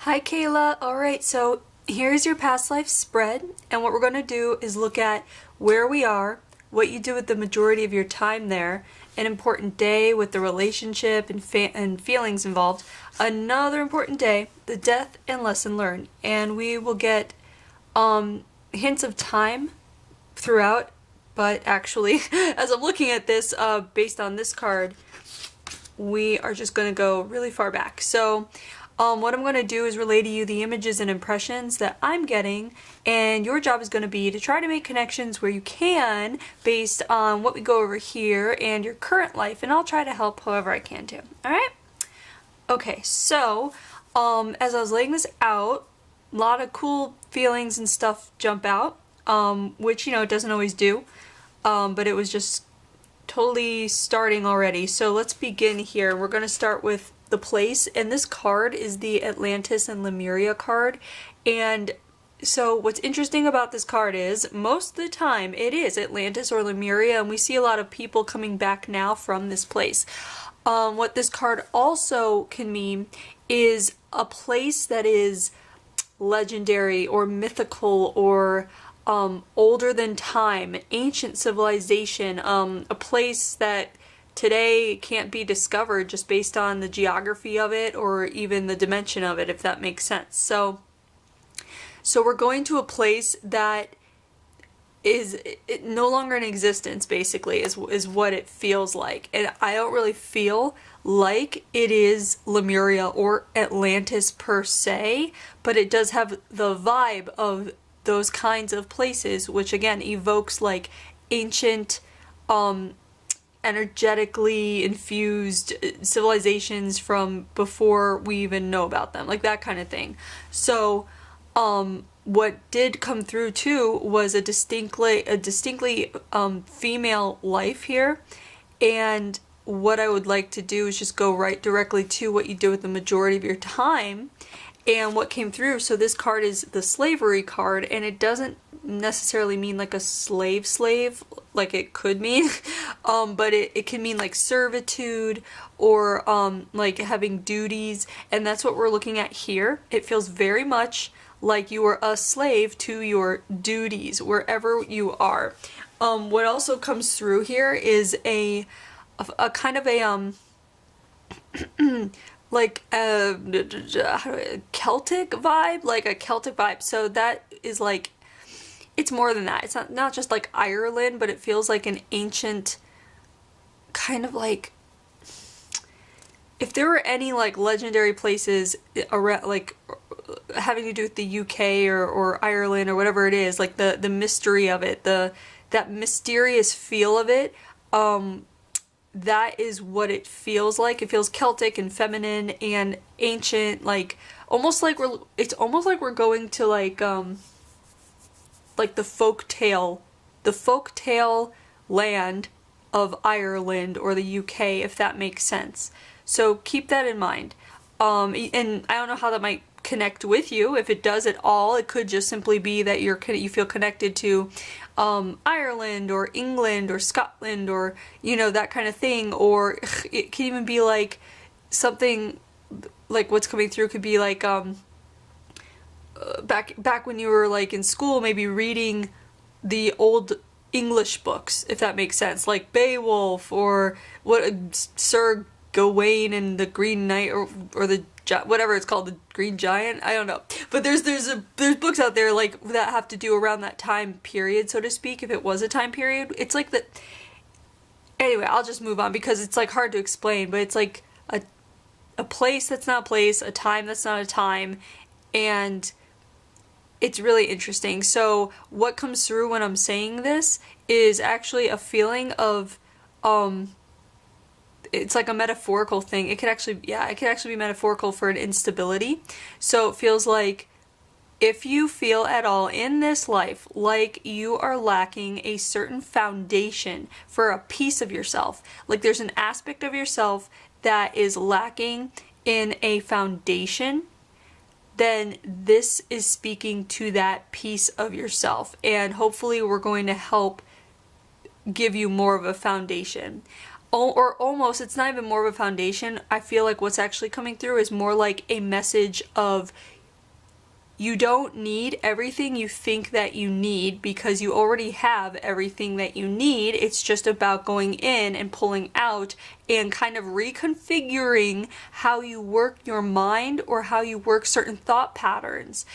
Hi Kayla. Alright, so here's your past life spread, and what we're going to do is look at where we are, what you do with the majority of your time there, an important day with the relationship and feelings involved, another important day, the death and lesson learned, and we will get hints of time throughout, but actually, as I'm looking at this, based on this card, we are just going to go really far back. So what I'm going to do is relay to you the images and impressions that I'm getting, and your job is going to be to try to make connections where you can based on what we go over here and your current life, and I'll try to help however I can too. Alright? Okay, so as I was laying this out, a lot of cool feelings and stuff jump out, which, you know, it doesn't always do, but it was just totally starting already. So let's begin here. We're going to start with the place, and this card is the Atlantis and Lemuria card. And so what's interesting about this card is most of the time it is Atlantis or Lemuria, and we see a lot of people coming back now from this place. What this card also can mean is a place that is legendary or mythical or older than time, ancient civilization, a place that today can't be discovered just based on the geography of it or even the dimension of it, if that makes sense. So we're going to a place that is no longer in existence, basically, is what it feels like. And I don't really feel like it is Lemuria or Atlantis per se, but it does have the vibe of those kinds of places, which again evokes like ancient, energetically infused civilizations from before we even know about them, like that kind of thing. So what did come through too was a distinctly female life here, and what I would like to do is just go right directly to what you do with the majority of your time and what came through. So this card is the slavery card, and it doesn't necessarily mean like a slave like it could mean, but it can mean like servitude or like having duties, and that's what we're looking at here. It feels very much like you are a slave to your duties wherever you are. What also comes through here is a kind of a like a Celtic vibe, like a Celtic vibe. So that is like, it's more than that. It's not just like Ireland, but it feels like an ancient kind of like, if there were any like legendary places around, like having to do with the UK or Ireland or whatever it is, like the mystery of it, that mysterious feel of it, that is what it feels like. It feels Celtic and feminine and ancient, like almost like it's almost like we're going to like the folk tale land of Ireland or the UK, if that makes sense. So keep that in mind. And I don't know how that might connect with you. If it does at all, it could just simply be that you feel connected to Ireland or England or Scotland or, you know, that kind of thing. Or it can even be like something like what's coming through could be like back when you were like in school, maybe reading the old English books, if that makes sense, like Beowulf or Sir Gawain and the Green Knight or the whatever it's called, the Green Giant, I don't know, but there's books out there like that have to do around that time period, so to speak, if it was a time period. It's like that. Anyway, I'll just move on because it's like hard to explain, but it's like a place that's not a place, a time that's not a time, and it's really interesting. So what comes through when I'm saying this is actually a feeling of it's like a metaphorical thing. It could actually be metaphorical for an instability. So it feels like if you feel at all in this life like you are lacking a certain foundation for a piece of yourself, like there's an aspect of yourself that is lacking in a foundation, then this is speaking to that piece of yourself, and hopefully we're going to help give you more of a foundation. or almost, it's not even more of a foundation. I feel like what's actually coming through is more like a message of you don't need everything you think that you need because you already have everything that you need. It's just about going in and pulling out and kind of reconfiguring how you work your mind or how you work certain thought patterns.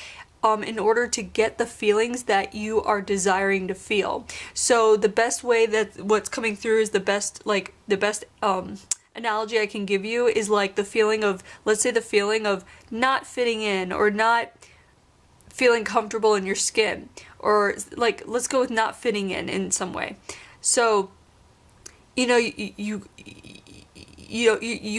In order to get the feelings that you are desiring to feel. So the best way that what's coming through is the best analogy I can give you is like the feeling of, let's say the feeling of not fitting in or not feeling comfortable in your skin, or like, let's go with not fitting in some way. So, you know, you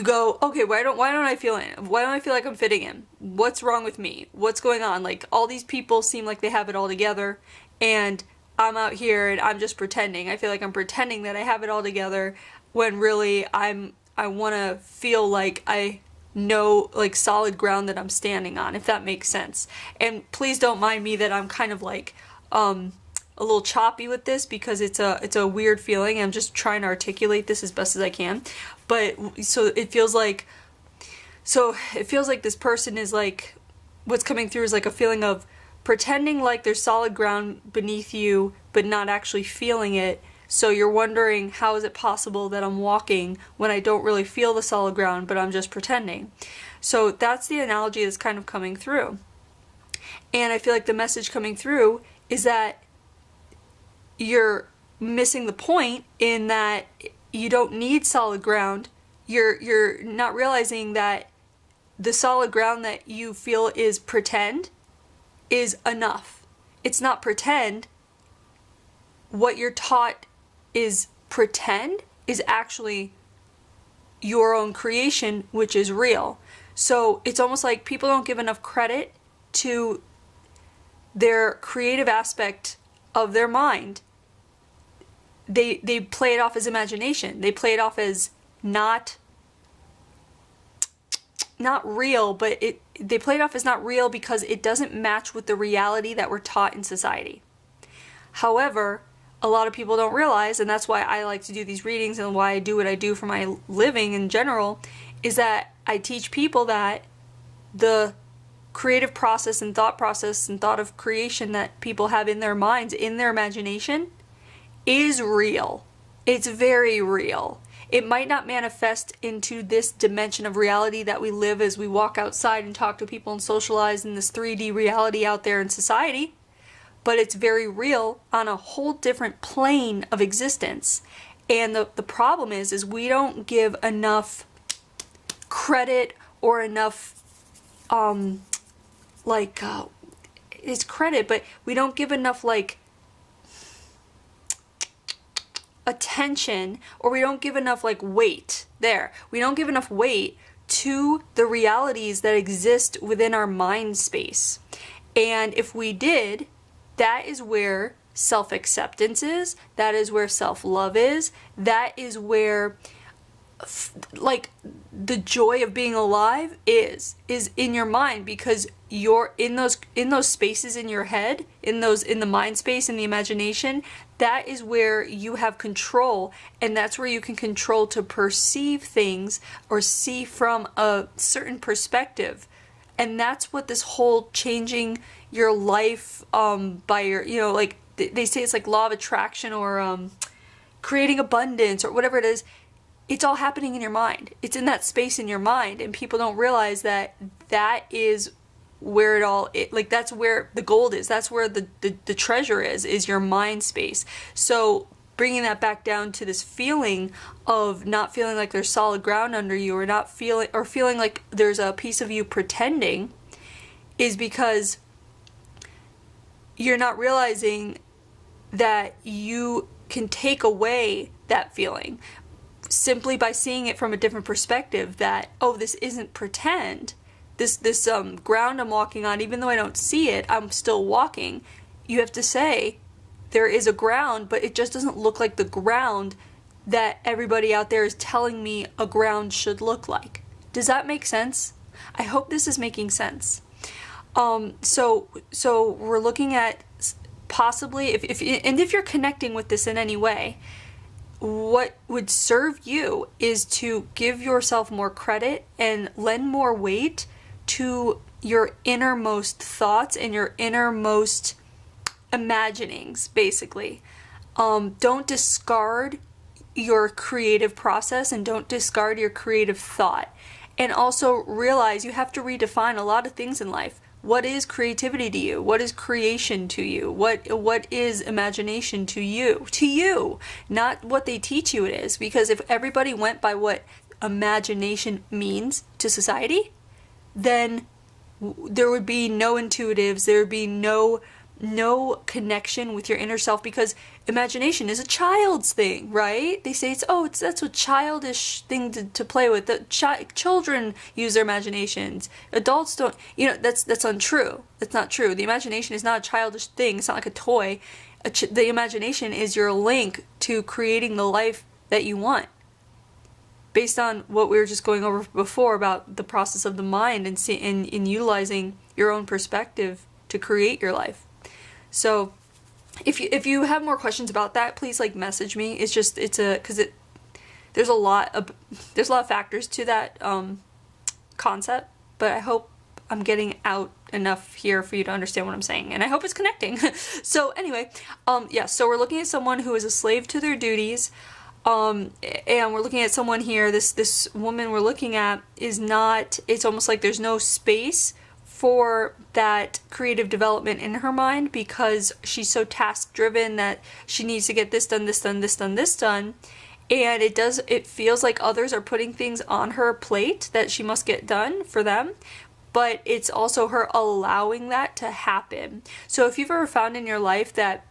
go, okay, why don't I feel in? Why don't I feel like I'm fitting in? What's wrong with me? What's going on? Like, all these people seem like they have it all together, and I'm out here and I'm just pretending. I feel like I'm pretending that I have it all together when really I want to feel like I know, like, solid ground that I'm standing on, if that makes sense. And please don't mind me that I'm kind of like a little choppy with this because it's a weird feeling. I'm just trying to articulate this as best as I can. But so it feels like this person is like, what's coming through is like a feeling of pretending like there's solid ground beneath you but not actually feeling it. So you're wondering, how is it possible that I'm walking when I don't really feel the solid ground but I'm just pretending? So that's the analogy that's kind of coming through. And I feel like the message coming through is that you're missing the point in that you don't need solid ground. You're not realizing that the solid ground that you feel is pretend is enough. It's not pretend. What you're taught is pretend is actually your own creation, which is real. So it's almost like people don't give enough credit to their creative aspect of their mind. They play it off as imagination. They play it off as not real, but they play it off as not real because it doesn't match with the reality that we're taught in society. However, a lot of people don't realize, and that's why I like to do these readings and why I do what I do for my living in general, is that I teach people that the creative process and thought of creation that people have in their minds, in their imagination, is real. It's very real. It might not manifest into this dimension of reality that we live as we walk outside and talk to people and socialize in this 3D reality out there in society, but it's very real on a whole different plane of existence. And the problem is we don't give enough credit or enough, it's credit, but we don't give enough, like, attention, or we don't give enough, like, weight there. We don't give enough weight to the realities that exist within our mind space. And if we did, that is where self-acceptance is, that is where self-love is, that is where like the joy of being alive is in your mind, because you're in those spaces in your head, in the mind space, in the imagination. That is where you have control, and that's where you can control to perceive things or see from a certain perspective. And that's what this whole changing your life by your, like they say it's like law of attraction or creating abundance or whatever it is. It's all happening in your mind. It's in that space in your mind, and people don't realize that is where that's where the gold is. That's where the treasure is your mind space. So bringing that back down to this feeling of not feeling like there's solid ground under you, or feeling like there's a piece of you pretending, is because you're not realizing that you can take away that feeling simply by seeing it from a different perspective, that, oh, this isn't pretend. This ground I'm walking on, even though I don't see it, I'm still walking. You have to say, there is a ground, but it just doesn't look like the ground that everybody out there is telling me a ground should look like. Does that make sense? I hope this is making sense. So we're looking at possibly, if you're connecting with this in any way, what would serve you is to give yourself more credit and lend more weight to your innermost thoughts and your innermost imaginings, basically. Don't discard your creative process and don't discard your creative thought. And also realize you have to redefine a lot of things in life. What is creativity to you? What is creation to you? What is imagination to you? To you, not what they teach you it is. Because if everybody went by what imagination means to society, then there would be no intuitives, there would be no connection with your inner self, because imagination is a child's thing, right? They say that's a childish thing to play with. Children use their imaginations. Adults don't. That's untrue. That's not true. The imagination is not a childish thing. It's not like a toy. The imagination is your link to creating the life that you want, based on what we were just going over before about the process of the mind and in utilizing your own perspective to create your life. So if you have more questions about that, please message me. There's a lot of factors to that concept, but I hope I'm getting out enough here for you to understand what I'm saying, and I hope it's connecting. So anyway, so we're looking at someone who is a slave to their duties. And we're looking at someone here, this woman we're looking at is not, it's almost like there's no space for that creative development in her mind, because she's so task driven that she needs to get this done, this done, this done, this done. And it feels like others are putting things on her plate that she must get done for them, but it's also her allowing that to happen. So if you've ever found in your life that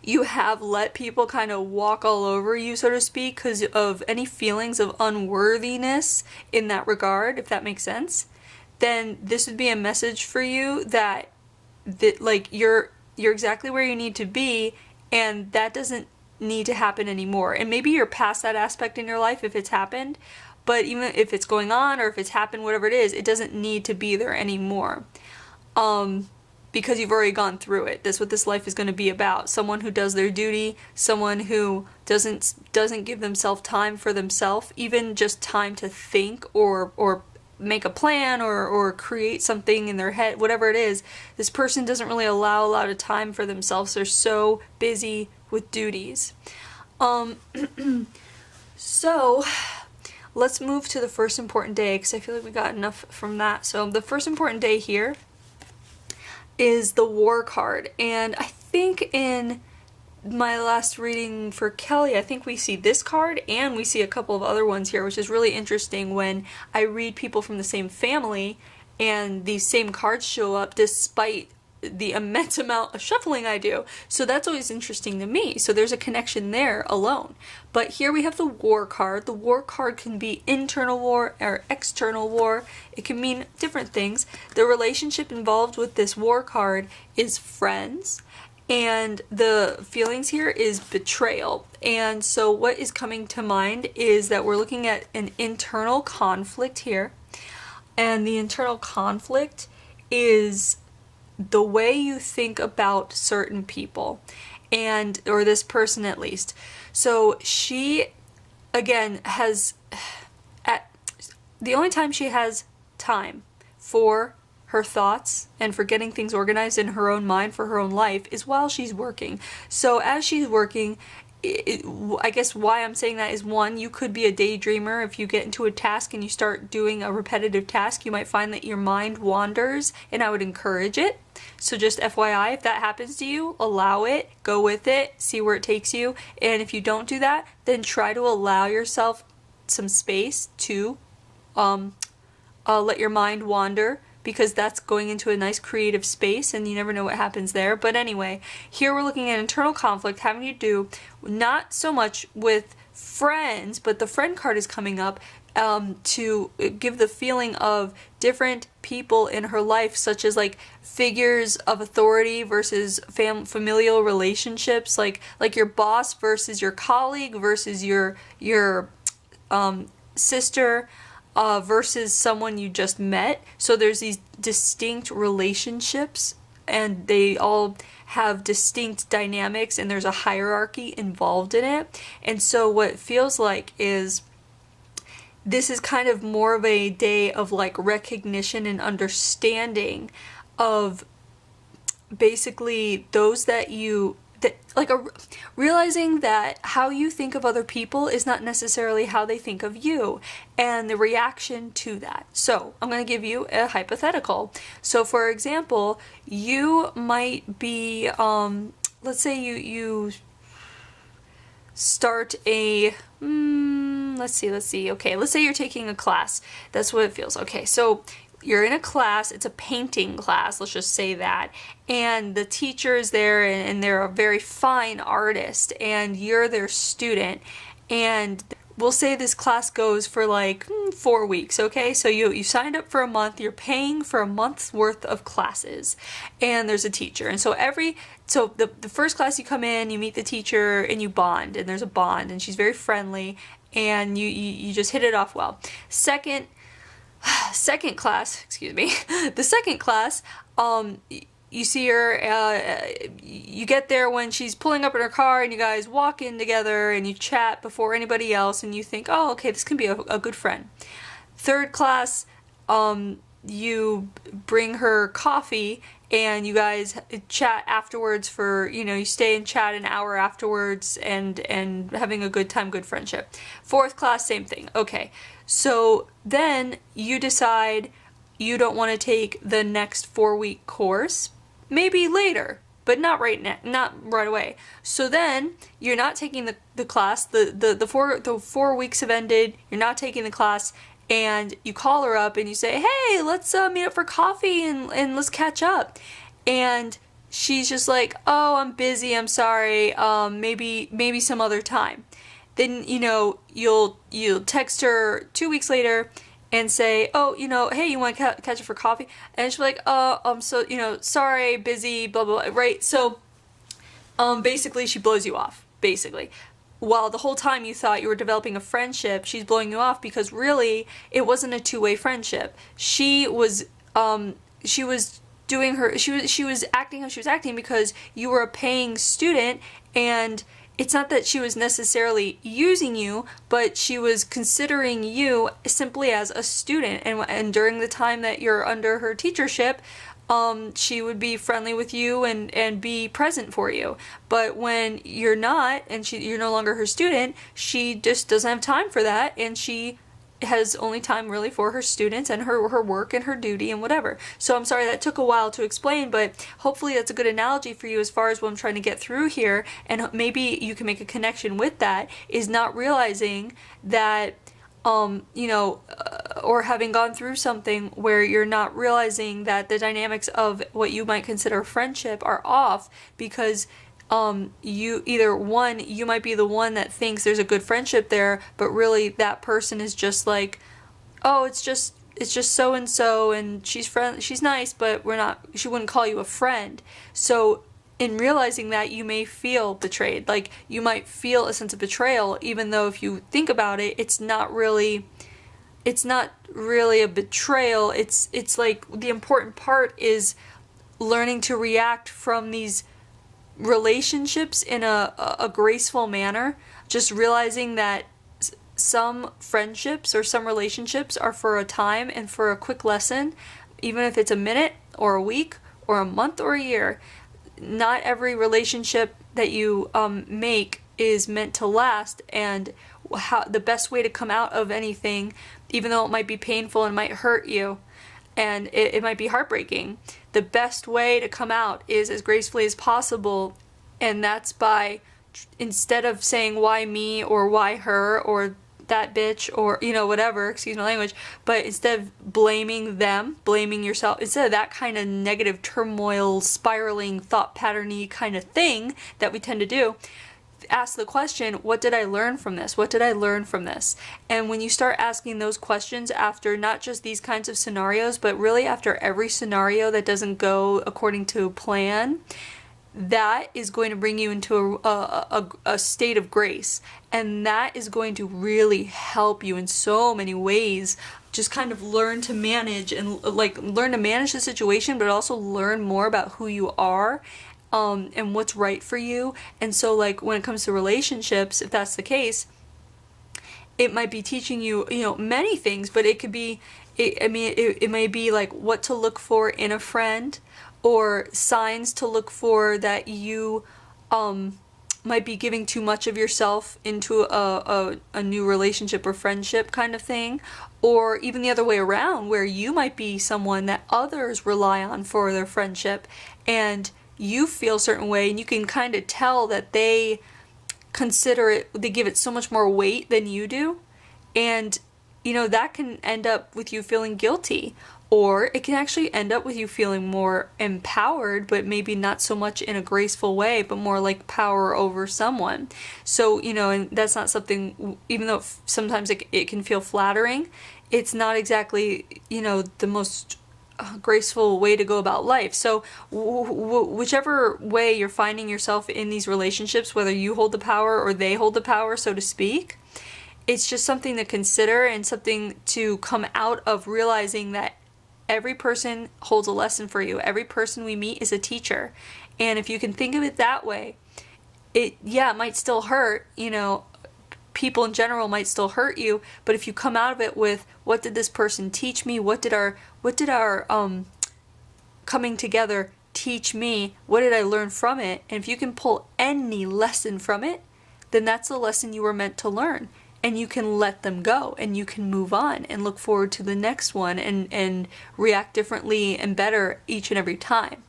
you have let people kind of walk all over you, so to speak, because of any feelings of unworthiness in that regard, if that makes sense, then this would be a message for you that you're exactly where you need to be, and that doesn't need to happen anymore. And maybe you're past that aspect in your life if it's happened, but even if it's going on or if it's happened, whatever it is, it doesn't need to be there anymore. Because you've already gone through it. That's what this life is going to be about. Someone who does their duty, someone who doesn't give themselves time for themselves, even just time to think or make a plan or create something in their head, whatever it is. This person doesn't really allow a lot of time for themselves. They're so busy with duties. So let's move to the first important day, because I feel like we got enough from that. So the first important day here is the War card, and I think in my last reading for Kelly, I think we see this card and we see a couple of other ones here, which is really interesting when I read people from the same family and these same cards show up despite the immense amount of shuffling I do. So that's always interesting to me. So there's a connection there alone. But here we have the War card. The War card can be internal war or external war. It can mean different things. The relationship involved with this War card is friends. And the feelings here is betrayal. And so what is coming to mind is that we're looking at an internal conflict here. And the internal conflict is the way you think about certain people, or this person at least. So she, again, the only time she has time for her thoughts and for getting things organized in her own mind for her own life is while she's working. So as she's working, I guess why I'm saying that is, one, you could be a daydreamer. If you get into a task and you start doing a repetitive task, you might find that your mind wanders, and I would encourage it. So just FYI, if that happens to you, allow it, go with it, see where it takes you. And if you don't do that, then try to allow yourself some space to let your mind wander, because that's going into a nice creative space and you never know what happens there. But anyway, here we're looking at internal conflict having to do not so much with friends, but the friend card is coming up to give the feeling of different people in her life, such as like figures of authority versus familial relationships, like your boss versus your colleague versus your sister, versus someone you just met. So there's these distinct relationships and they all have distinct dynamics, and there's a hierarchy involved in it. And so what it feels like is this is kind of more of a day of like recognition and understanding of basically those that you realizing that how you think of other people is not necessarily how they think of you, and the reaction to that. So I'm going to give you a hypothetical. So for example, you might be let's say you start a let's see, okay, let's say you're taking a class. That's what it feels. Okay, so you're in a class, it's a painting class, let's just say that, and the teacher is there, and they're a very fine artist, and you're their student, and we'll say this class goes for like 4 weeks, okay? So you signed up for a month, you're paying for a month's worth of classes, and there's a teacher. And so the first class you come in, you meet the teacher, and you bond, and there's a bond, and she's very friendly, and you just hit it off well. Second class, excuse me, the second class, you see her, you get there when she's pulling up in her car, and you guys walk in together and you chat before anybody else, and you think, oh, okay, this can be a good friend. Third class, you bring her coffee and you guys chat afterwards for, you stay and chat an hour afterwards, and having a good time, good friendship. Fourth class, same thing. Okay, so then you decide you don't want to take the next 4-week course, maybe later, but not not right away. So then you're not taking the class. The 4 weeks have ended. You're not taking the class, and you call her up and you say, hey, let's meet up for coffee and let's catch up. And she's just like, oh, I'm busy, I'm sorry, maybe some other time. Then, you'll text her 2 weeks later and say, oh, hey, you want to catch up for coffee? And she'll be like, oh, I'm so, sorry, busy, blah, blah, blah, right? So, basically she blows you off, basically. While the whole time you thought you were developing a friendship, she's blowing you off because really it wasn't a two-way friendship. She was acting how she was acting because you were a paying student, and it's not that she was necessarily using you, but she was considering you simply as a student, and during the time that you're under her teachership, she would be friendly with you and be present for you. But when you're not, and you're no longer her student, she just doesn't have time for that, and she has only time really for her students and her work and her duty and whatever. So I'm sorry that took a while to explain, but hopefully that's a good analogy for you as far as what I'm trying to get through here, and maybe you can make a connection with that, is not realizing that or having gone through something where you're not realizing that the dynamics of what you might consider friendship are off because you might be the one that thinks there's a good friendship there, but really that person is just like, oh, it's just so and so, and she's nice, but she wouldn't call you a friend. So in realizing that, you may feel betrayed. Like, you might feel a sense of betrayal, even though if you think about it, it's not really a betrayal. It's like the important part is learning to react from these relationships in a graceful manner. Just realizing that some friendships or some relationships are for a time and for a quick lesson, even if it's a minute or a week or a month or a year. Not every relationship that you make is meant to last, and how the best way to come out of anything, even though it might be painful and might hurt you and it might be heartbreaking, the best way to come out is as gracefully as possible, and that's by, instead of saying why me or why her or that bitch or whatever, excuse my language, but instead of blaming them, blaming yourself, instead of that kind of negative turmoil, spiraling, thought pattern-y kind of thing that we tend to do, ask the question, what did I learn from this? What did I learn from this? And when you start asking those questions after not just these kinds of scenarios, but really after every scenario that doesn't go according to plan, that is going to bring you into a state of grace. And that is going to really help you in so many ways. Just kind of learn to manage and learn to manage the situation, but also learn more about who you are, and what's right for you. And so like when it comes to relationships, if that's the case, it might be teaching you, many things, but it could be, it may be like what to look for in a friend, or signs to look for that you might be giving too much of yourself into a new relationship or friendship kind of thing, or even the other way around, where you might be someone that others rely on for their friendship, and you feel a certain way, and you can kind of tell that they give it so much more weight than you do, and that can end up with you feeling guilty. Or it can actually end up with you feeling more empowered, but maybe not so much in a graceful way, but more like power over someone. So, and that's not something, even though sometimes it can feel flattering, it's not exactly, the most graceful way to go about life. So whichever way you're finding yourself in these relationships, whether you hold the power or they hold the power, so to speak, it's just something to consider and something to come out of, realizing that every person holds a lesson for you. Every person we meet is a teacher. And if you can think of it that way, it might still hurt, people in general might still hurt you, but if you come out of it with, what did this person teach me? What did our coming together teach me? What did I learn from it? And if you can pull any lesson from it, then that's the lesson you were meant to learn. And you can let them go, and you can move on and look forward to the next one, and react differently and better each and every time,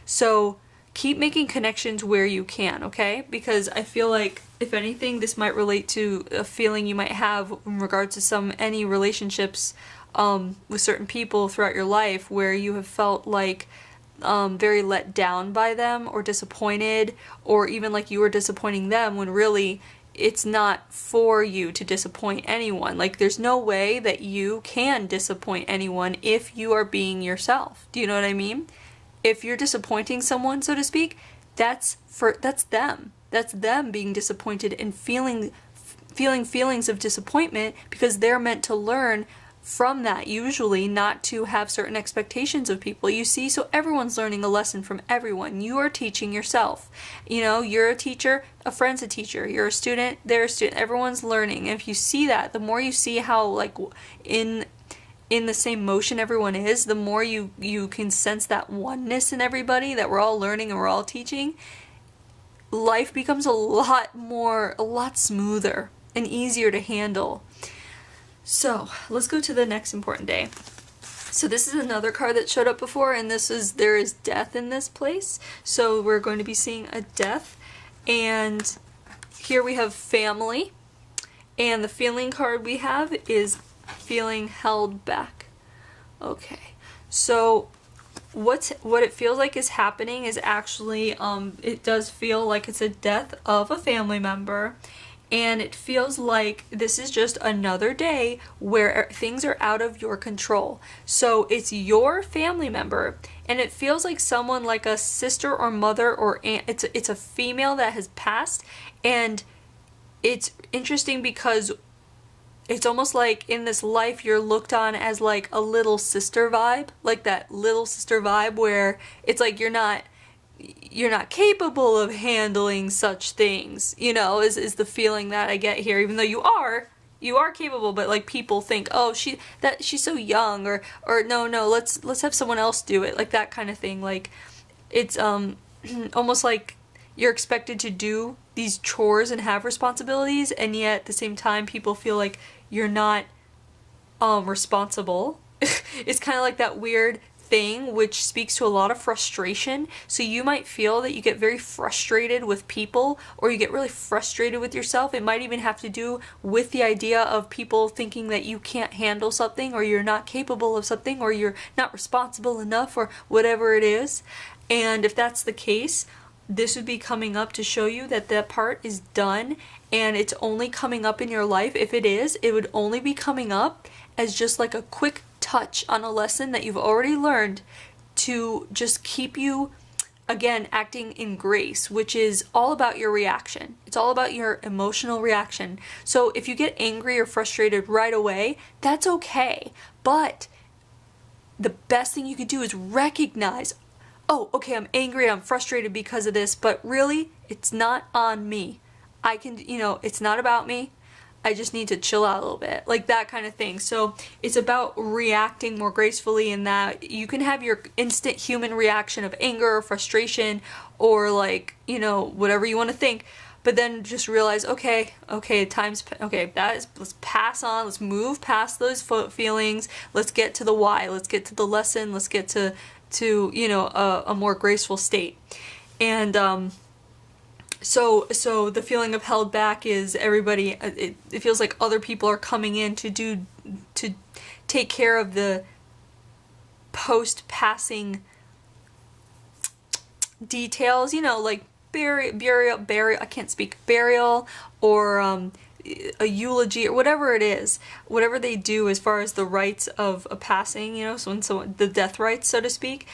So keep making connections where you can, okay? Because I feel like, if anything, this might relate to a feeling you might have in regards to any relationships with certain people throughout your life, where you have felt like very let down by them, or disappointed, or even like you were disappointing them, when really it's not for you to disappoint anyone. Like, there's no way that you can disappoint anyone if you are being yourself. Do you know what I mean? If you're disappointing someone, so to speak, that's them. That's them being disappointed and feeling feelings of disappointment, because they're meant to learn from that, usually, not to have certain expectations of people. You see, so everyone's learning a lesson from everyone. You are teaching yourself. You're a teacher, a friend's a teacher. You're a student, they're a student. Everyone's learning. And if you see that, the more you see how, like, in the same motion everyone is, the more you can sense that oneness in everybody, that we're all learning and we're all teaching. Life becomes a lot smoother and easier to handle. So let's go to the next important day. So this is another card that showed up before, and there is death in this place. So we're going to be seeing a death, and here we have family, and the feeling card we have is feeling held back. Okay, so what it feels like is happening is actually, it does feel like it's a death of a family member. And it feels like this is just another day where things are out of your control. So it's your family member, and it feels like someone, like a sister or mother or aunt. It's a female that has passed, and it's interesting because it's almost like in this life you're looked on as like a little sister vibe, like that little sister vibe where it's like you're not capable of handling such things, is the feeling that I get here, even though you are capable, but like people think, oh, she's so young, or no, let's have someone else do it, like that kind of thing. Like, it's almost like you're expected to do these chores and have responsibilities, and yet at the same time people feel like you're not responsible. It's kind of like that weird thing, which speaks to a lot of frustration. So you might feel that you get very frustrated with people, or you get really frustrated with yourself. It might even have to do with the idea of people thinking that you can't handle something, or you're not capable of something, or you're not responsible enough, or whatever it is. And if that's the case, this would be coming up to show you that that part is done, and it's only coming up in your life. If it is, it would only be coming up as just like a quick touch on a lesson that you've already learned, to just keep you again, acting in grace, which is all about your reaction. It's all about your emotional reaction. So if you get angry or frustrated right away, that's okay. But the best thing you could do is recognize, oh, okay, I'm angry, I'm frustrated because of this, but really, it's not on me. I can, it's not about me. I just need to chill out a little bit, like that kind of thing. So it's about reacting more gracefully, in that you can have your instant human reaction of anger or frustration or whatever you want to think, but then just realize, okay, let's pass on, let's move past those feelings, let's get to the why, let's get to the lesson, let's get to a more graceful state. And so the feeling of held back is everybody, it feels like other people are coming in to take care of the post-passing details, like burial, I can't speak, burial, or a eulogy, or whatever it is, whatever they do as far as the rites of a passing, so the death rites, so to speak.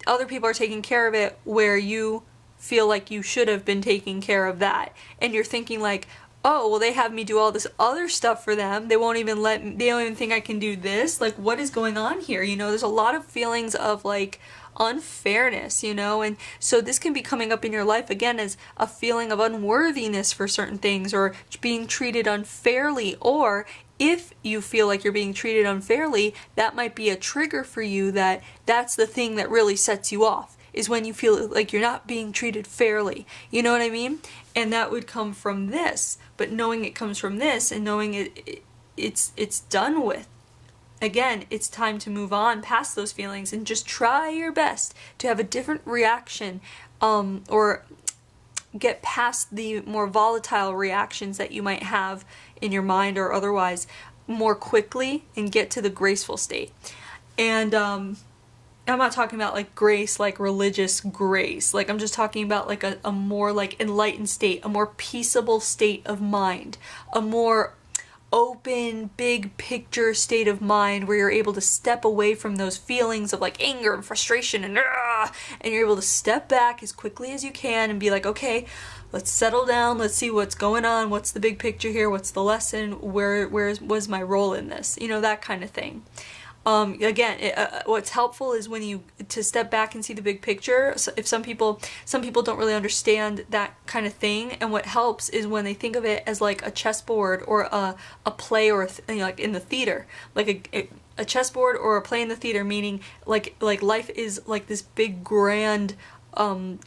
Other people are taking care of it, where you feel like you should have been taking care of that, and you're thinking like, oh, well, they have me do all this other stuff for them, they don't even think I can do this, like, what is going on here? There's a lot of feelings of like unfairness, and so this can be coming up in your life again as a feeling of unworthiness for certain things, or being treated unfairly. Or if you feel like you're being treated unfairly, that might be a trigger for you, that's the thing that really sets you off, is when you feel like you're not being treated fairly. You know what I mean? And that would come from this. But knowing it comes from this, and knowing it's done with, again, it's time to move on past those feelings and just try your best to have a different reaction, or get past the more volatile reactions that you might have in your mind or otherwise more quickly, and get to the graceful state. And I'm not talking about like grace, like religious grace. Like, I'm just talking about like a more like enlightened state, a more peaceable state of mind, a more open, big picture state of mind, where you're able to step away from those feelings of like anger and frustration and you're able to step back as quickly as you can and be like, okay, let's settle down, let's see what's going on, what's the big picture here, what's the lesson, where was my role in this, that kind of thing. Again, what's helpful is when you to step back and see the big picture. So if some people don't really understand that kind of thing, and what helps is when they think of it as like a chessboard or a play, or like in the theater, like a chessboard or a play in the theater, meaning like life is like this big grand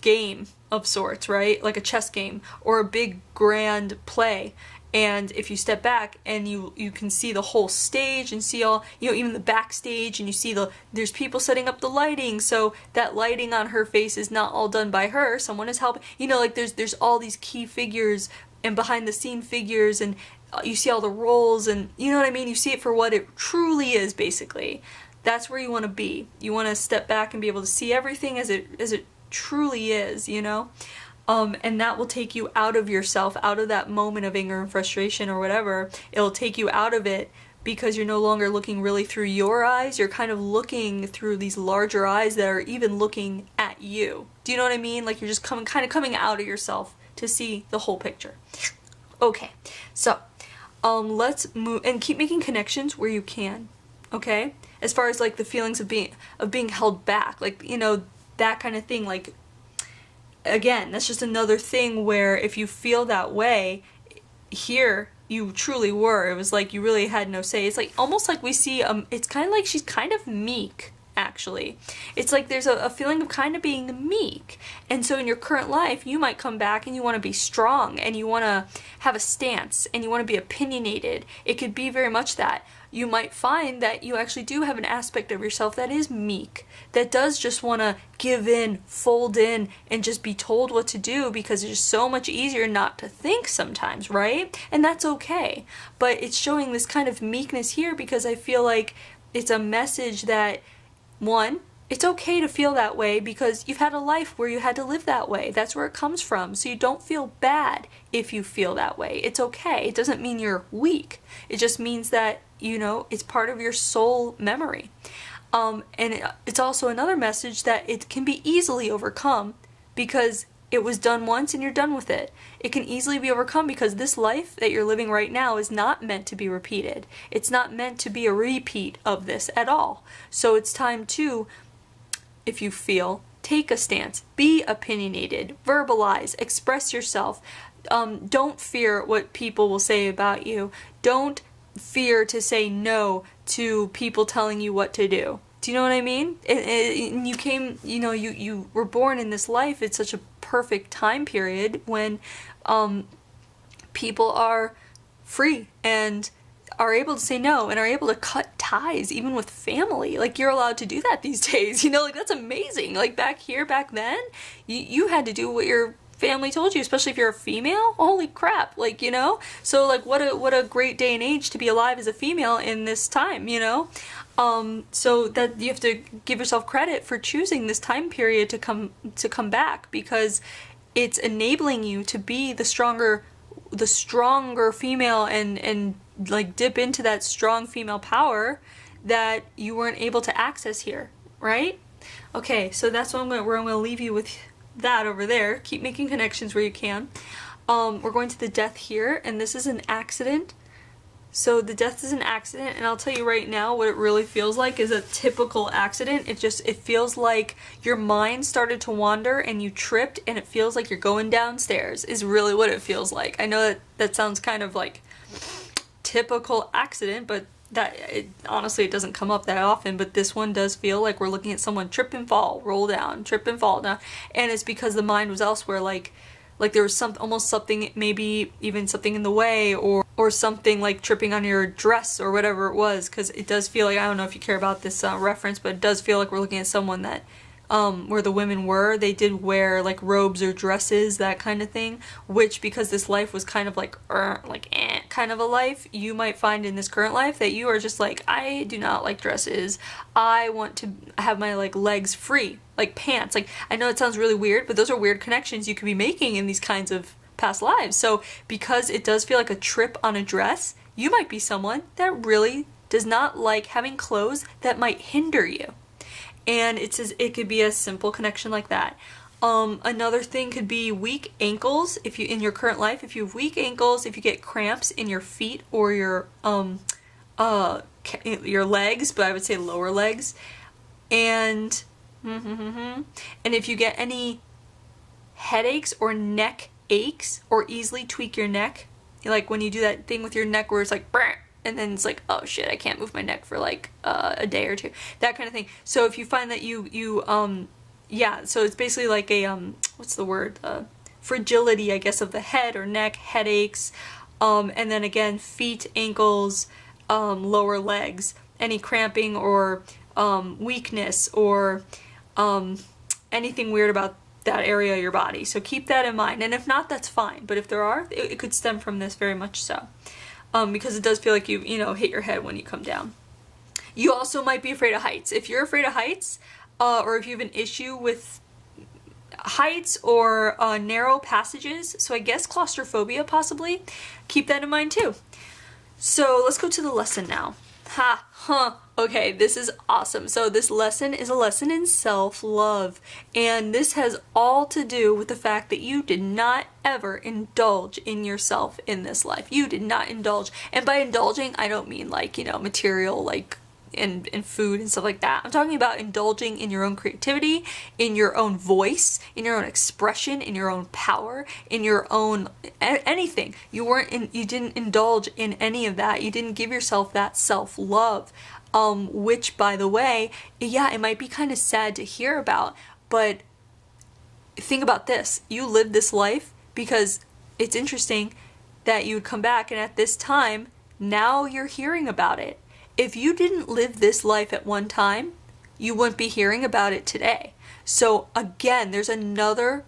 game of sorts, right? Like a chess game or a big grand play. And if you step back and you can see the whole stage and see all, even the backstage, and you see there's people setting up the lighting, so that lighting on her face is not all done by her, someone is helping, like there's all these key figures and behind the scene figures, and you see all the roles, and you know what I mean? You see it for what it truly is, basically. That's where you want to be. You want to step back and be able to see everything as it truly is, and that will take you out of yourself, out of that moment of anger and frustration or whatever. It'll take you out of it, because you're no longer looking really through your eyes. You're kind of looking through these larger eyes that are even looking at you. Do you know what I mean? Like, you're just coming out of yourself to see the whole picture. Okay, so let's move and keep making connections where you can. Okay, as far as like the feelings of being held back, like that kind of thing, like. Again, that's just another thing where if you feel that way, here you truly were. It was like you really had no say. It's like almost like we see, it's kind of like she's kind of meek, actually. It's like there's a feeling of kind of being meek. And so in your current life, you might come back and you want to be strong, and you want to have a stance, and you want to be opinionated. It could be very much that. You might find that you actually do have an aspect of yourself that is meek, that does just want to give in, fold in, and just be told what to do, because it's just so much easier not to think sometimes, right? And that's okay. But it's showing this kind of meekness here, because I feel like it's a message that, one, it's okay to feel that way, because you've had a life where you had to live that way. That's where it comes from. So you don't feel bad if you feel that way. It's okay. It doesn't mean you're weak. It just means that, it's part of your soul memory. And it's also another message that it can be easily overcome because it was done once and you're done with it. It can easily be overcome because this life that you're living right now is not meant to be repeated. It's not meant to be a repeat of this at all. So it's time to, if you feel, take a stance, be opinionated, verbalize, express yourself. Don't fear what people will say about you. Don't fear to say no to people telling you what to do. Do you know what I mean? And you came, you were born in this life. It's such a perfect time period when people are free and are able to say no and are able to cut ties even with family. Like, you're allowed to do that these days, like, that's amazing. Like, back then, you had to do what your family told you, especially if you're a female. Holy crap, so like what a great day and age to be alive as a female in this time, so that you have to give yourself credit for choosing this time period to come back, because it's enabling you to be the stronger female and like dip into that strong female power that you weren't able to access here, right? Okay, so that's what I'm gonna leave you with that over there. Keep making connections where you can. We're going to the death here, and this is an accident. So the death is an accident, and I'll tell you right now what it really feels like is a typical accident. It feels like your mind started to wander and you tripped, and it feels like you're going downstairs is really what it feels like. I know that sounds kind of like typical accident, but honestly, it doesn't come up that often, but this one does feel like we're looking at someone trip and fall, roll down, trip and fall down, and it's because the mind was elsewhere, like there was almost something, maybe even something in the way, or something like tripping on your dress or whatever it was, because it does feel like, I don't know if you care about this reference, but it does feel like we're looking at someone that where the women they did wear like robes or dresses, that kind of thing, which, because this life was kind of like kind of a life, you might find in this current life that you are just like, I do not like dresses. I want to have my legs free, like pants. Like, I know it sounds really weird, but those are weird connections you could be making in these kinds of past lives. So because it does feel like a trip on a dress, you might be someone that really does not like having clothes that might hinder you. And it could be a simple connection like that. Another thing could be weak ankles. If you, in your current life, if you have weak ankles, if you get cramps in your feet or your legs, but I would say lower legs, and if you get any headaches or neck aches, or easily tweak your neck, like when you do that thing with your neck where it's like brr, and then it's like, oh shit, I can't move my neck for like a day or two, that kind of thing. So if you find that so it's basically like a what's the word, fragility, I guess, of the head or neck, headaches, and then again, feet, ankles, lower legs, any cramping or weakness or anything weird about that area of your body. So keep that in mind, and if not, that's fine, but if there are, it could stem from this, very much so, because it does feel like you hit your head when you come down. You also might be afraid of heights. If you're afraid of heights, or if you have an issue with heights or narrow passages, so I guess claustrophobia possibly, keep that in mind too. So let's go to the lesson now. Okay, this is awesome. So this lesson is a lesson in self-love, and this has all to do with the fact that you did not ever indulge in yourself in this life. You did not indulge, and by indulging, I don't mean like, material, like in food and stuff like that. I'm talking about indulging in your own creativity, in your own voice, in your own expression, in your own power, in your own anything. You didn't indulge in any of that. You didn't give yourself that self-love, which, by the way, yeah, it might be kind of sad to hear about, but think about this. You lived this life because it's interesting that you would come back, and at this time, now you're hearing about it. If you didn't live this life at one time, you wouldn't be hearing about it today. So again, there's another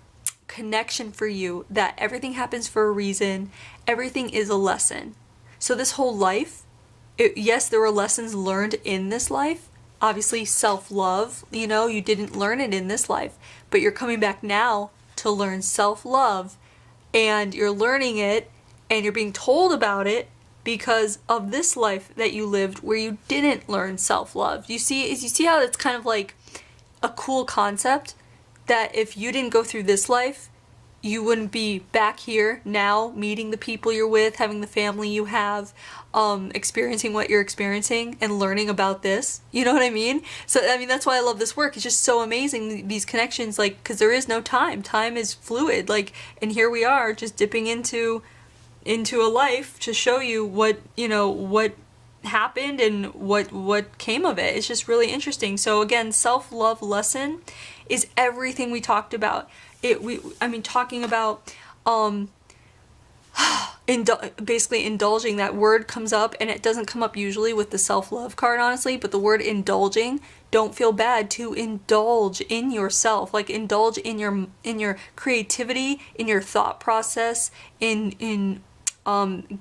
connection for you, that everything happens for a reason. Everything is a lesson. So this whole life, yes, there were lessons learned in this life. Obviously, self-love, you didn't learn it in this life, but you're coming back now to learn self-love, and you're learning it, and you're being told about it, because of this life that you lived where you didn't learn self-love. You see how it's kind of like a cool concept that if you didn't go through this life, you wouldn't be back here now, meeting the people you're with, having the family you have, experiencing what you're experiencing and learning about this. You know what I mean? So, I mean, that's why I love this work. It's just so amazing, these connections, like, because there is no time. Time is fluid, like, and here we are just dipping into a life to show you what, you know, what happened and what came of it. It's just really interesting. So again, self-love lesson is everything we talked about. Talking about basically indulging. That word comes up, and it doesn't come up usually with the self-love card, honestly, but the word indulging, don't feel bad to indulge in yourself, like indulge in your creativity, in your thought process, in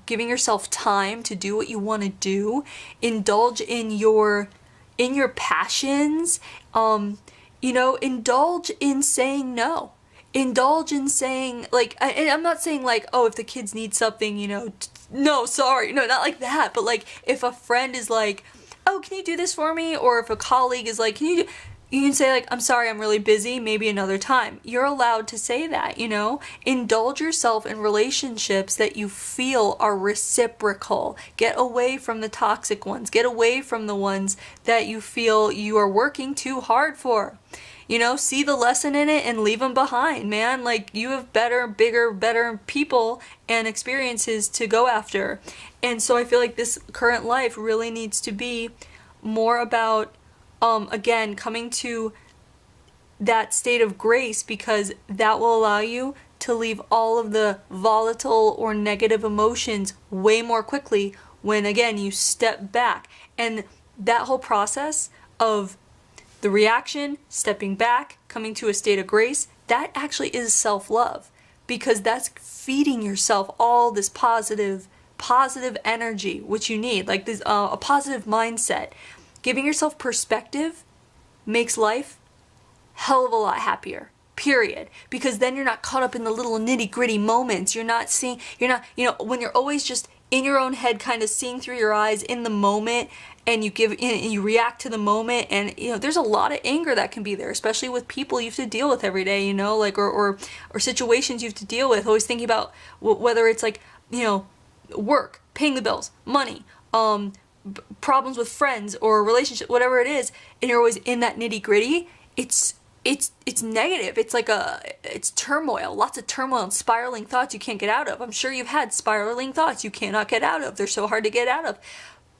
giving yourself time to do what you want to do, indulge in your passions, indulge in saying no. Indulge in saying, like, and I'm not saying, like, oh, if the kids need something, no, sorry, no, not like that, but, like, if a friend is like, oh, can you do this for me? Or if a colleague is like, you can say, like, I'm sorry, I'm really busy, maybe another time. You're allowed to say that, Indulge yourself in relationships that you feel are reciprocal. Get away from the toxic ones. Get away from the ones that you feel you are working too hard for. See the lesson in it and leave them behind, man. Like, you have better, bigger, better people and experiences to go after. And so I feel like this current life really needs to be more about, again, coming to that state of grace, because that will allow you to leave all of the volatile or negative emotions way more quickly when, again, you step back. And that whole process of the reaction, stepping back, coming to a state of grace, that actually is self-love, because that's feeding yourself all this positive energy, which you need, like this, a positive mindset. Giving yourself perspective makes life hell of a lot happier, period. Because then you're not caught up in the little nitty-gritty moments. You're not, when you're always just in your own head, kind of seeing through your eyes in the moment, and you react to the moment, and there's a lot of anger that can be there, especially with people you have to deal with every day, like, or situations you have to deal with. Always thinking about whether it's like, work, paying the bills, money, problems with friends or relationship, whatever it is, and you're always in that nitty gritty. It's negative. It's like it's turmoil, lots of turmoil and spiraling thoughts you can't get out of. I'm sure you've had spiraling thoughts you cannot get out of. They're so hard to get out of.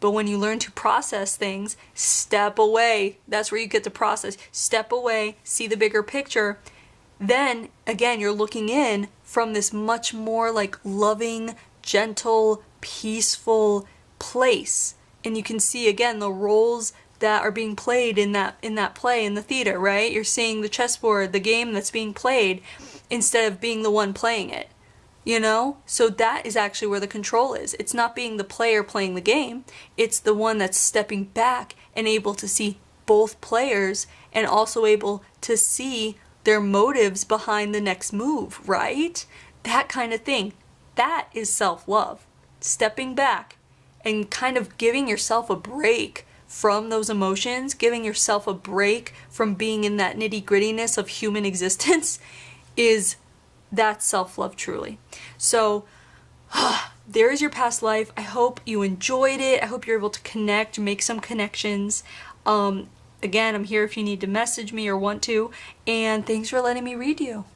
But when you learn to process things, step away. That's where you get to process. Step away, see the bigger picture. Then, again, you're looking in from this much more like loving, gentle, peaceful place. And you can see, again, the roles that are being played in that play in the theater, right? You're seeing the chessboard, the game that's being played, instead of being the one playing it. So that is actually where the control is. It's not being the player playing the game. It's the one that's stepping back and able to see both players, and also able to see their motives behind the next move, right? That kind of thing. That is self-love. Stepping back and kind of giving yourself a break from those emotions, giving yourself a break from being in that nitty-grittiness of human existence, that's self-love truly. So there is your past life. I hope you enjoyed it. I hope you're able to connect, make some connections. Again, I'm here if you need to message me or want to. And thanks for letting me read you.